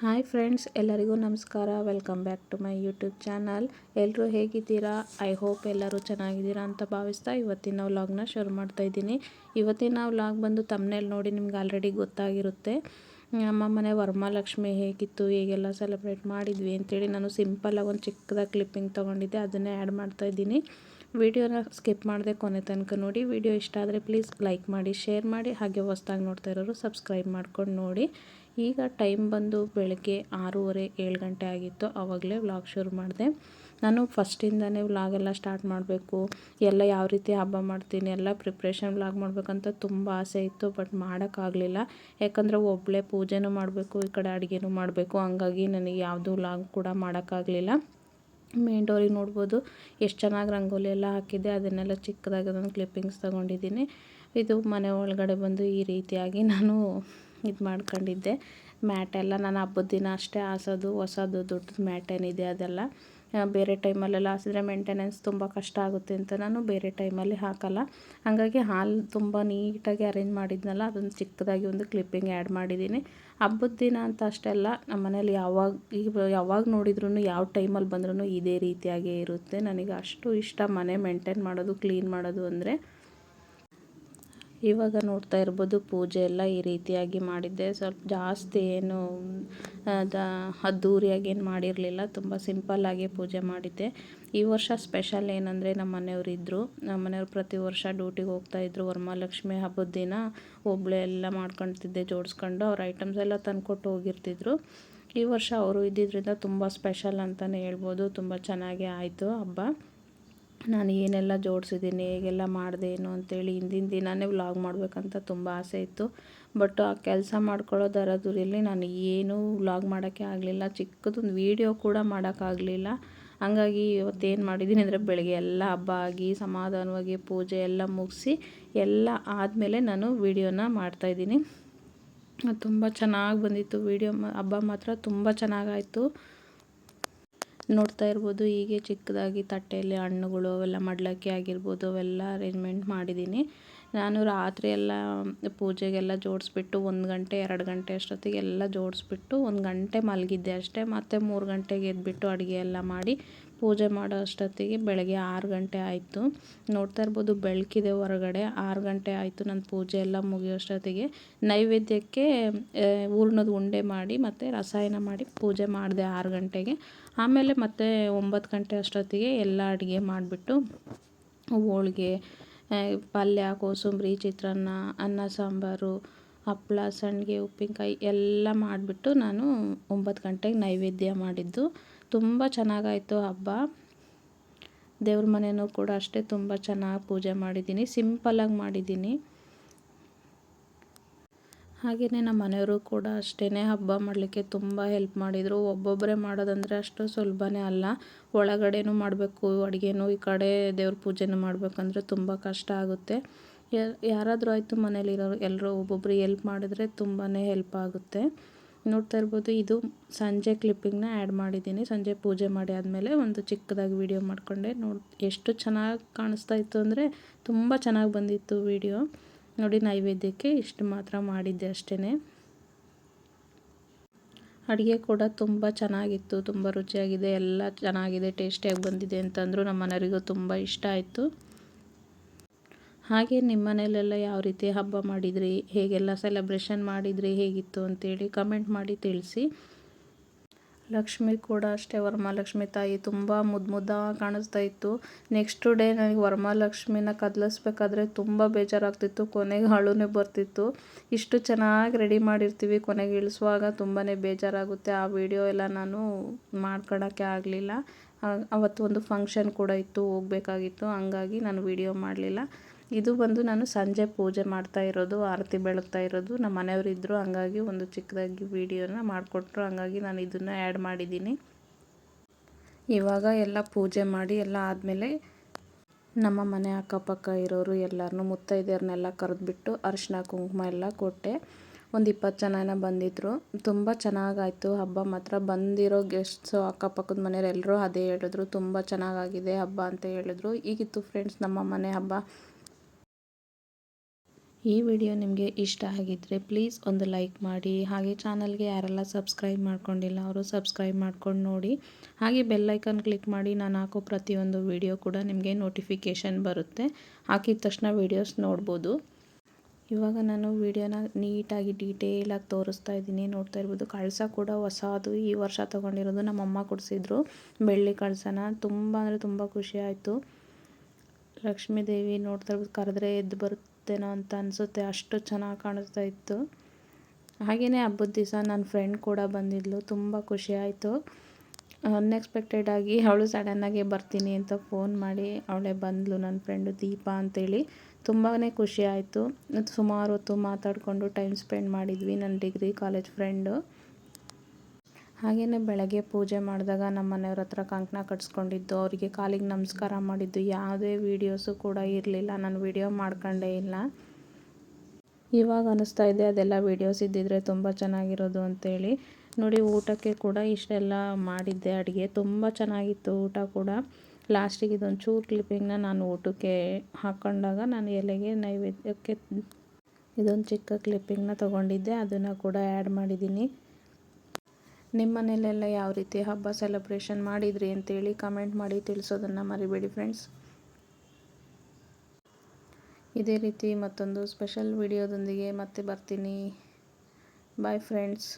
Hi friends, ಎಲ್ಲರಿಗೂ ನಮಸ್ಕಾರ. Welcome back to my YouTube channel. ಎಲ್ಲರೂ ಹೇಗಿದ್ದೀರಾ? ಐ ಹೋಪ್ ಎಲ್ಲರೂ ಚೆನ್ನಾಗಿದ್ದೀರಾ ಅಂತ ಭಾವಿಸ್ತಾ ಇವತ್ತಿನ ವ್ಲಾಗ್ನ ಶುರು ಮಾಡ್ತಾಯಿದ್ದೀನಿ. ಇವತ್ತಿನ ವ್ಲಾಗ್ ಬಂದು ತಮ್ಮನೇಲಿ ನೋಡಿ ನಿಮ್ಗೆ ಆಲ್ರೆಡಿ ಗೊತ್ತಾಗಿರುತ್ತೆ. ನಮ್ಮ ಮನೆ ವರಮಹಾಲಕ್ಷ್ಮಿ ಹೇಗಿತ್ತು, ಹೇಗೆಲ್ಲ ಸೆಲೆಬ್ರೇಟ್ ಮಾಡಿದ್ವಿ ಅಂತೇಳಿ ನಾನು ಸಿಂಪಲಾಗಿ ಒಂದು ಚಿಕ್ಕದಾಗಿ ಕ್ಲಿಪ್ಪಿಂಗ್ ತೊಗೊಂಡಿದ್ದೆ, ಅದನ್ನೇ ಆ್ಯಡ್ ಮಾಡ್ತಾಯಿದ್ದೀನಿ. ವಿಡಿಯೋನ ಸ್ಕಿಪ್ ಮಾಡದೆ ಕೊನೆ ತನಕ ನೋಡಿ. ವಿಡಿಯೋ ಇಷ್ಟ ಆದರೆ ಪ್ಲೀಸ್ ಲೈಕ್ ಮಾಡಿ, ಶೇರ್ ಮಾಡಿ, ಹಾಗೆ ಹೊಸ್ದಾಗಿ ನೋಡ್ತಾ ಇರೋರು ಸಬ್ಸ್ಕ್ರೈಬ್ ಮಾಡ್ಕೊಂಡು ನೋಡಿ. ಈಗ ಟೈಮ್ ಬಂದು ಬೆಳಗ್ಗೆ 6:30 7 ಗಂಟೆ ಆಗಿತ್ತು. ಆವಾಗಲೇ ವ್ಲಾಗ್ ಶುರು ಮಾಡಿದೆ. ನಾನು ಫಸ್ಟಿಂದನೇ ವ್ಲಾಗೆಲ್ಲ ಸ್ಟಾರ್ಟ್ ಮಾಡಬೇಕು, ಎಲ್ಲ ಯಾವ ರೀತಿ ಹಬ್ಬ ಮಾಡ್ತೀನಿ ಎಲ್ಲ ಪ್ರಿಪ್ರೇಷನ್ ವ್ಲಾಗ್ ಮಾಡಬೇಕಂತ ತುಂಬ ಆಸೆ ಇತ್ತು. ಬಟ್ ಮಾಡೋಕ್ಕಾಗಲಿಲ್ಲ, ಯಾಕಂದರೆ ಒಬ್ಬಳೇ ಪೂಜೆನೂ ಮಾಡಬೇಕು, ಈ ಕಡೆ ಅಡುಗೆನೂ ಮಾಡಬೇಕು. ಹಂಗಾಗಿ ನನಗೆ ಯಾವುದೂ ವ್ಲಾಗ್ ಕೂಡ ಮಾಡೋಕ್ಕಾಗಲಿಲ್ಲ. ಮೇನ್ ಡೋರಿಗೆ ನೋಡ್ಬೋದು ಎಷ್ಟು ಚೆನ್ನಾಗಿ ರಂಗೋಲಿ ಎಲ್ಲ ಹಾಕಿದ್ದೆ. ಅದನ್ನೆಲ್ಲ ಚಿಕ್ಕದಾಗಿ ನಾನು ಕ್ಲಿಪ್ಪಿಂಗ್ಸ್ ತೊಗೊಂಡಿದ್ದೀನಿ. ಇದು ಮನೆ ಒಳಗಡೆ ಬಂದು ಈ ರೀತಿಯಾಗಿ ನಾನು ಇದು ಮಾಡ್ಕೊಂಡಿದ್ದೆ. ಮ್ಯಾಟೆಲ್ಲ ನಾನು ಹಬ್ಬದ ದಿನ ಅಷ್ಟೇ ಹಾಸೋದು. ಹೊಸದು ದೊಡ್ಡದು ಮ್ಯಾಟ್ ಏನಿದೆ ಅದೆಲ್ಲ ಬೇರೆ ಟೈಮಲ್ಲೆಲ್ಲ ಹಾಸಿದ್ರೆ ಮೇಂಟೆನೆನ್ಸ್ ತುಂಬ ಕಷ್ಟ ಆಗುತ್ತೆ ಅಂತ ನಾನು ಬೇರೆ ಟೈಮಲ್ಲಿ ಹಾಕಲ್ಲ. ಹಾಗಾಗಿ ಹಾಲ್ ತುಂಬ ನೀಟಾಗಿ ಅರೇಂಜ್ ಮಾಡಿದ್ನಲ್ಲ, ಅದೊಂದು ಚಿಕ್ಕದಾಗಿ ಒಂದು ಕ್ಲಿಪ್ಪಿಂಗ್ ಆ್ಯಡ್ ಮಾಡಿದ್ದೀನಿ. ಹಬ್ಬದ ದಿನ ಅಂತ ಅಷ್ಟೇ ಅಲ್ಲ, ನಮ್ಮ ಮನೇಲಿ ಯಾವಾಗ ನೋಡಿದ್ರೂ ಯಾವ ಟೈಮಲ್ಲಿ ಬಂದ್ರೂ ಇದೇ ರೀತಿಯಾಗೇ ಇರುತ್ತೆ. ನನಗೆ ಅಷ್ಟು ಇಷ್ಟ ಮನೆ ಮೇಂಟೈನ್ ಮಾಡೋದು, ಕ್ಲೀನ್ ಮಾಡೋದು ಅಂದರೆ. ಇವಾಗ ನೋಡ್ತಾ ಇರ್ಬೋದು ಪೂಜೆ ಎಲ್ಲ ಈ ರೀತಿಯಾಗಿ ಮಾಡಿದ್ದೆ. ಸ್ವಲ್ಪ ಜಾಸ್ತಿ ಏನು ಅದ್ದೂರಿಯಾಗಿ ಏನು ಮಾಡಿರಲಿಲ್ಲ, ತುಂಬ ಸಿಂಪಲ್ಲಾಗಿ ಪೂಜೆ ಮಾಡಿದ್ದೆ. ಈ ವರ್ಷ ಸ್ಪೆಷಲ್ ಏನಂದರೆ ನಮ್ಮ ಮನೆಯವರಿದ್ದರು. ನಮ್ಮ ಮನೆಯವ್ರು ಪ್ರತಿ ವರ್ಷ ಡ್ಯೂಟಿಗೆ ಹೋಗ್ತಾಯಿದ್ರು. ವರಮಹಾಲಕ್ಷ್ಮಿ ಹಬ್ಬದ ದಿನ ಒಬ್ಬಳೇ ಎಲ್ಲ ಮಾಡ್ಕೊಳ್ತಿದ್ದೆ ಜೋಡಿಸ್ಕೊಂಡು. ಅವ್ರ ಐಟಮ್ಸ್ ಎಲ್ಲ ತಂದುಕೊಟ್ಟು ಹೋಗಿರ್ತಿದ್ರು. ಈ ವರ್ಷ ಅವರು ಇದ್ದಿದ್ದರಿಂದ ತುಂಬ ಸ್ಪೆಷಲ್ ಅಂತಲೇ ಹೇಳ್ಬೋದು. ತುಂಬ ಚೆನ್ನಾಗೇ ಆಯಿತು ಹಬ್ಬ. ನಾನು ಏನೆಲ್ಲ ಜೋಡಿಸಿದ್ದೀನಿ, ಹೇಗೆಲ್ಲ ಮಾಡಿದೆ ಏನು ಅಂತೇಳಿ ಹಿಂದಿನ ದಿನವೇ ವ್ಲಾಗ್ ಮಾಡಬೇಕಂತ ತುಂಬ ಆಸೆ ಇತ್ತು. ಬಟ್ ಆ ಕೆಲಸ ಮಾಡ್ಕೊಳ್ಳೋ ದರದುರಿಯಲ್ಲಿ ನಾನು ಏನೂ ವ್ಲಾಗ್ ಮಾಡೋಕ್ಕೆ ಆಗಲಿಲ್ಲ. ಚಿಕ್ಕದೊಂದು ವೀಡಿಯೋ ಕೂಡ ಮಾಡೋಕ್ಕಾಗಲಿಲ್ಲ. ಹಂಗಾಗಿ ಇವತ್ತೇನು ಮಾಡಿದ್ದೀನಿ ಅಂದರೆ ಬೆಳಗ್ಗೆ ಎಲ್ಲ ಹಬ್ಬ ಆಗಿ ಸಮಾಧಾನವಾಗಿ ಪೂಜೆ ಎಲ್ಲ ಮುಗಿಸಿ ಎಲ್ಲ ಆದಮೇಲೆ ನಾನು ವೀಡಿಯೋನ ಮಾಡ್ತಾಯಿದ್ದೀನಿ. ತುಂಬ ಚೆನ್ನಾಗಿ ಬಂದಿತ್ತು ವೀಡಿಯೋ. ಹಬ್ಬ ಮಾತ್ರ ತುಂಬ ಚೆನ್ನಾಗಾಯಿತು. ನೋಡ್ತಾ ಇರ್ಬೋದು ಹೀಗೆ ಚಿಕ್ಕದಾಗಿ ತಟ್ಟೆಯಲ್ಲಿ ಹಣ್ಣುಗಳು ಅವೆಲ್ಲ ಮಡ್ಲಕ್ಕಿ ಆಗಿರ್ಬೋದು ಅವೆಲ್ಲ ಅರೇಂಜ್ಮೆಂಟ್ ಮಾಡಿದ್ದೀನಿ. ನಾನು ರಾತ್ರಿ ಎಲ್ಲ ಪೂಜೆಗೆಲ್ಲ ಜೋಡಿಸ್ಬಿಟ್ಟು 1 ಗಂಟೆ 2 ಗಂಟೆ ಅಷ್ಟೊತ್ತಿಗೆ ಎಲ್ಲ ಜೋಡಿಸ್ಬಿಟ್ಟು 1 ಗಂಟೆ ಮಲಗಿದ್ದೆ ಅಷ್ಟೇ. ಮತ್ತು 3 ಗಂಟೆಗೆ ಎದ್ಬಿಟ್ಟು ಅಡುಗೆ ಎಲ್ಲ ಮಾಡಿ ಪೂಜೆ ಮಾಡೋ ಅಷ್ಟೊತ್ತಿಗೆ ಬೆಳಗ್ಗೆ 6 ಗಂಟೆ ಆಯಿತು. ನೋಡ್ತಾ ಇರ್ಬೋದು ಬೆಳಕಿದೆ ಹೊರಗಡೆ. 6 ಗಂಟೆ ಆಯಿತು ನನ್ನ ಪೂಜೆ ಎಲ್ಲ ಮುಗಿಯೋಷ್ಟೊತ್ತಿಗೆ. ನೈವೇದ್ಯಕ್ಕೆ ಹೂರ್ಣದ ಉಂಡೆ ಮಾಡಿ ಮತ್ತು ರಸಾಯನ ಮಾಡಿ ಪೂಜೆ ಮಾಡಿದೆ 6 ಗಂಟೆಗೆ. ಆಮೇಲೆ ಮತ್ತೆ 9 ಗಂಟೆ ಅಷ್ಟೊತ್ತಿಗೆ ಎಲ್ಲ ಅಡುಗೆ ಮಾಡಿಬಿಟ್ಟು ಹೋಳಿಗೆ, ಪಲ್ಯ, ಕೋಸಂಬರಿ, ಚಿತ್ರಾನ್ನ, ಅನ್ನ ಸಾಂಬಾರು, ಹಪ್ಪಳ, ಸಂಡಿಗೆ, ಉಪ್ಪಿನಕಾಯಿ ಎಲ್ಲ ಮಾಡಿಬಿಟ್ಟು ನಾನು 9 ಗಂಟೆಗೆ ನೈವೇದ್ಯ ಮಾಡಿದ್ದು. ತುಂಬ ಚೆನ್ನಾಗಾಯಿತು ಹಬ್ಬ. ದೇವ್ರ ಮನೆಯೂ ಕೂಡ ಅಷ್ಟೇ ತುಂಬ ಚೆನ್ನಾಗಿ ಪೂಜೆ ಮಾಡಿದ್ದೀನಿ. ಸಿಂಪಲ್ಲಾಗಿ ಮಾಡಿದ್ದೀನಿ. ಹಾಗೆಯೇ ನಮ್ಮ ಮನೆಯವರು ಕೂಡ ಅಷ್ಟೇ ಹಬ್ಬ ಮಾಡಲಿಕ್ಕೆ ತುಂಬ ಹೆಲ್ಪ್ ಮಾಡಿದರು. ಒಬ್ಬೊಬ್ಬರೇ ಮಾಡೋದಂದರೆ ಅಷ್ಟು ಸುಲಭನೇ ಅಲ್ಲ. ಒಳಗಡೆನೂ ಮಾಡಬೇಕು, ಅಡುಗೆನೂ ಈ ಕಡೆ ದೇವ್ರ ಪೂಜೆನೂ ಮಾಡಬೇಕಂದ್ರೆ ತುಂಬ ಕಷ್ಟ ಆಗುತ್ತೆ. ಯಾರಾದರೂ ಆಯಿತು ಮನೇಲಿರೋರು ಎಲ್ಲರೂ ಒಬ್ಬೊಬ್ಬರು ಹೆಲ್ಪ್ ಮಾಡಿದ್ರೆ ತುಂಬಾ ಹೆಲ್ಪ್ ಆಗುತ್ತೆ. ನೋಡ್ತಾ ಇರ್ಬೋದು ಇದು ಸಂಜೆ ಕ್ಲಿಪ್ಪಿಂಗ್ನ ಆ್ಯಡ್ ಮಾಡಿದ್ದೀನಿ. ಸಂಜೆ ಪೂಜೆ ಮಾಡಿ ಆದಮೇಲೆ ಒಂದು ಚಿಕ್ಕದಾಗಿ ವೀಡಿಯೋ ಮಾಡಿಕೊಂಡೆ. ಎಷ್ಟು ಚೆನ್ನಾಗಿ ಕಾಣಿಸ್ತಾ ಇತ್ತು ಅಂದರೆ ತುಂಬ ಚೆನ್ನಾಗಿ ಬಂದಿತ್ತು ವೀಡಿಯೋ. ನೋಡಿ ನೈವೇದ್ಯಕ್ಕೆ ಇಷ್ಟು ಮಾತ್ರ ಮಾಡಿದ್ದೆ ಅಷ್ಟೇ. ಅಡುಗೆ ಕೂಡ ತುಂಬ ಚೆನ್ನಾಗಿತ್ತು, ತುಂಬ ರುಚಿಯಾಗಿದೆ, ಎಲ್ಲ ಚೆನ್ನಾಗಿದೆ, ಟೇಸ್ಟಿಯಾಗಿ ಬಂದಿದೆ ಅಂತಂದರು. ನಮ್ಮ ಮನೆಯವರಿಗೂ ತುಂಬ ಇಷ್ಟ ಆಯಿತು. ಹಾಗೆ ನಿಮ್ಮ ಮನೆಯಲ್ಲೆಲ್ಲ ಯಾವ ರೀತಿ ಹಬ್ಬ ಮಾಡಿದ್ರಿ, ಹೇಗೆಲ್ಲ ಸೆಲೆಬ್ರೇಷನ್ ಮಾಡಿದ್ರಿ, ಹೇಗಿತ್ತು ಅಂತೇಳಿ ಕಮೆಂಟ್ ಮಾಡಿ ತಿಳಿಸಿ. ಲಕ್ಷ್ಮಿ ಕೂಡ ಅಷ್ಟೇ, ವರಮಹಾಲಕ್ಷ್ಮಿ ತಾಯಿ ತುಂಬ ಮುದ್ದಾಗಿ ಕಾಣಿಸ್ತಾ ಇತ್ತು. ನೆಕ್ಸ್ಟ್ ಡೇ ನನಗೆ ವರಮಹಾಲಕ್ಷ್ಮಿನ ಕದಲಿಸ್ಬೇಕಾದ್ರೆ ತುಂಬ ಬೇಜಾರಾಗ್ತಿತ್ತು. ಕೊನೆಗೆ ಅಳುನೇ ಬರ್ತಿತ್ತು. ಇಷ್ಟು ಚೆನ್ನಾಗಿ ರೆಡಿ ಮಾಡಿರ್ತೀವಿ, ಕೊನೆಗೆ ಇಳಿಸುವಾಗ ತುಂಬಾ ಬೇಜಾರಾಗುತ್ತೆ. ಆ ವಿಡಿಯೋ ಎಲ್ಲ ನಾನು ಮಾಡ್ಕೊಳಕ್ಕೆ ಆಗಲಿಲ್ಲ. ಅವತ್ತು ಒಂದು ಫಂಕ್ಷನ್ ಕೂಡ ಇತ್ತು, ಹೋಗಬೇಕಾಗಿತ್ತು. ಹಂಗಾಗಿ ನಾನು ವಿಡಿಯೋ ಮಾಡಲಿಲ್ಲ. ಇದು ಬಂದು ನಾನು ಸಂಜೆ ಪೂಜೆ ಮಾಡ್ತಾ ಇರೋದು, ಆರತಿ ಬೆಳಗ್ತಾ ಇರೋದು. ನಮ್ಮ ಮನೆಯವರಿದ್ದರು, ಹಂಗಾಗಿ ಒಂದು ಚಿಕ್ಕದಾಗಿ ವೀಡಿಯೋನ ಮಾಡಿಕೊಟ್ರು. ಹಂಗಾಗಿ ನಾನು ಇದನ್ನು ಆ್ಯಡ್ ಮಾಡಿದ್ದೀನಿ. ಇವಾಗ ಎಲ್ಲ ಪೂಜೆ ಮಾಡಿ ಎಲ್ಲ ಆದಮೇಲೆ ನಮ್ಮ ಮನೆ ಅಕ್ಕಪಕ್ಕ ಇರೋರು ಎಲ್ಲರನ್ನೂ ಮುತ್ತೈದೆಯರನ್ನೆಲ್ಲ ಕರೆದ್ಬಿಟ್ಟು ಅರಿಶಿನ ಕುಂಕುಮ ಎಲ್ಲ ಕೊಟ್ಟೆ. ಒಂದು 20 ಜನ ಬಂದಿದ್ದರು. ತುಂಬ ಚೆನ್ನಾಗಾಯಿತು ಹಬ್ಬ ಮಾತ್ರ. ಬಂದಿರೋ ಗೆಸ್ಟ್ಸು ಅಕ್ಕಪಕ್ಕದ ಮನೆಯವ್ರು ಎಲ್ಲರೂ ಅದೇ ಹೇಳಿದ್ರು, ತುಂಬ ಚೆನ್ನಾಗಾಗಿದೆ ಹಬ್ಬ ಅಂತ ಹೇಳಿದ್ರು. ಹೀಗಿತ್ತು ಫ್ರೆಂಡ್ಸ್ ನಮ್ಮ ಮನೆ ಹಬ್ಬ. ಈ ವಿಡಿಯೋ ನಿಮಗೆ ಇಷ್ಟ ಆಗಿದ್ದರೆ ಪ್ಲೀಸ್ ಒಂದು ಲೈಕ್ ಮಾಡಿ. ಹಾಗೆ ಚಾನಲ್ಗೆ ಯಾರೆಲ್ಲ ಸಬ್ಸ್ಕ್ರೈಬ್ ಮಾಡ್ಕೊಂಡಿಲ್ಲ ಅವರು ಸಬ್ಸ್ಕ್ರೈಬ್ ಮಾಡ್ಕೊಂಡು ನೋಡಿ. ಹಾಗೆ ಬೆಲ್ಲೈಕನ್ ಕ್ಲಿಕ್ ಮಾಡಿ. ನಾನು ಹಾಕೋ ಪ್ರತಿಯೊಂದು ವಿಡಿಯೋ ಕೂಡ ನಿಮಗೆ ನೋಟಿಫಿಕೇಷನ್ ಬರುತ್ತೆ. ಹಾಕಿದ ತಕ್ಷಣ ವೀಡಿಯೋಸ್ ನೋಡ್ಬೋದು. ಇವಾಗ ನಾನು ವಿಡಿಯೋನ ನೀಟಾಗಿ ಡೀಟೇಲಾಗಿ ತೋರಿಸ್ತಾ ಇದ್ದೀನಿ. ನೋಡ್ತಾ ಇರ್ಬೋದು, ಕಳಸ ಕೂಡ ಹೊಸದು ಈ ವರ್ಷ ತೊಗೊಂಡಿರೋದು. ನಮ್ಮಮ್ಮ ಕೊಡಿಸಿದ್ರು ಬೆಳ್ಳಿ ಕಳಸನ. ತುಂಬ ಅಂದರೆ ತುಂಬ ಖುಷಿ ಆಯಿತು. ಲಕ್ಷ್ಮೀ ದೇವಿ ನೋಡ್ತಾ ಇರ್ಬೋದು, ಕರೆದ್ರೆ ಎದ್ದು ಬರುತ್ತೇನೋ ಅಂತ ಅನಿಸುತ್ತೆ, ಅಷ್ಟು ಚೆನ್ನಾಗಿ ಕಾಣಿಸ್ತಾ ಇತ್ತು. ಹಾಗೆಯೇ ಹಬ್ಬದ ದಿವಸ ನನ್ನ ಫ್ರೆಂಡ್ ಕೂಡ ಬಂದಿದ್ಲು. ತುಂಬ ಖುಷಿ ಆಯಿತು. ಅನ್ಎಕ್ಸ್ಪೆಕ್ಟೆಡ್ ಆಗಿ ಅವಳು ಸಡನ್ನಾಗಿ ಬರ್ತೀನಿ ಅಂತ ಫೋನ್ ಮಾಡಿ ಅವಳೇ ಬಂದಳು, ನನ್ನ ಫ್ರೆಂಡು ದೀಪಾ ಅಂತೇಳಿ. ತುಂಬಾ ಖುಷಿ ಆಯಿತು. ಸುಮಾರು ಹೊತ್ತು ಮಾತಾಡಿಕೊಂಡು ಟೈಮ್ ಸ್ಪೆಂಡ್ ಮಾಡಿದ್ವಿ, ನನ್ನ ಡಿಗ್ರಿ ಕಾಲೇಜ್ ಫ್ರೆಂಡು. ಹಾಗೆಯೇ ಬೆಳಗ್ಗೆ ಪೂಜೆ ಮಾಡಿದಾಗ ನಮ್ಮ ಮನೆಯವ್ರ ಹತ್ರ ಕಂಕಣ ಕಟ್ಸ್ಕೊಂಡಿದ್ದು, ಅವರಿಗೆ ಕಾಲಿಗೆ ನಮಸ್ಕಾರ ಮಾಡಿದ್ದು. ಯಾವುದೇ ವೀಡಿಯೋಸು ಕೂಡ ಇರಲಿಲ್ಲ, ನಾನು ವೀಡಿಯೋ ಮಾಡ್ಕೊಂಡೇ ಇಲ್ಲ. ಇವಾಗ ಅನ್ನಿಸ್ತಾ ಇದೆ ಅದೆಲ್ಲ ವೀಡಿಯೋಸ್ ಇದ್ದಿದ್ರೆ ತುಂಬ ಚೆನ್ನಾಗಿರೋದು ಅಂತೇಳಿ. ನೋಡಿ, ಊಟಕ್ಕೆ ಕೂಡ ಇಷ್ಟೆಲ್ಲ ಮಾಡಿದ್ದೆ ಅಡುಗೆ. ತುಂಬ ಚೆನ್ನಾಗಿತ್ತು ಊಟ ಕೂಡ. ಲಾಸ್ಟಿಗೆ ಇದೊಂದು ಚೂರು ಕ್ಲಿಪ್ಪಿಂಗ್ನ ನಾನು ಊಟಕ್ಕೆ ಹಾಕ್ಕೊಂಡಾಗ ನಾನು ಎಲೆಗೆ ನೈವೇದ್ಯಕ್ಕೆ ಇದೊಂದು ಚಿಕ್ಕ ಕ್ಲಿಪ್ಪಿಂಗ್ನ ತೊಗೊಂಡಿದ್ದೆ, ಅದನ್ನು ಕೂಡ ಆ್ಯಡ್ ಮಾಡಿದ್ದೀನಿ. ನಿಮ್ಮ ಮನೇಲೆಲ್ಲ ಯಾವ ರೀತಿ ಹಬ್ಬ ಸೆಲೆಬ್ರೇಷನ್ ಮಾಡಿದ್ರಿ ಅಂತೇಳಿ ಕಮೆಂಟ್ ಮಾಡಿ ತಿಳಿಸೋದನ್ನು ಮರಿಬೇಡಿ ಫ್ರೆಂಡ್ಸ್. ಇದೇ ರೀತಿ ಮತ್ತೊಂದು ಸ್ಪೆಷಲ್ ವಿಡಿಯೋದೊಂದಿಗೆ ಮತ್ತೆ ಬರ್ತೀನಿ. Bye friends.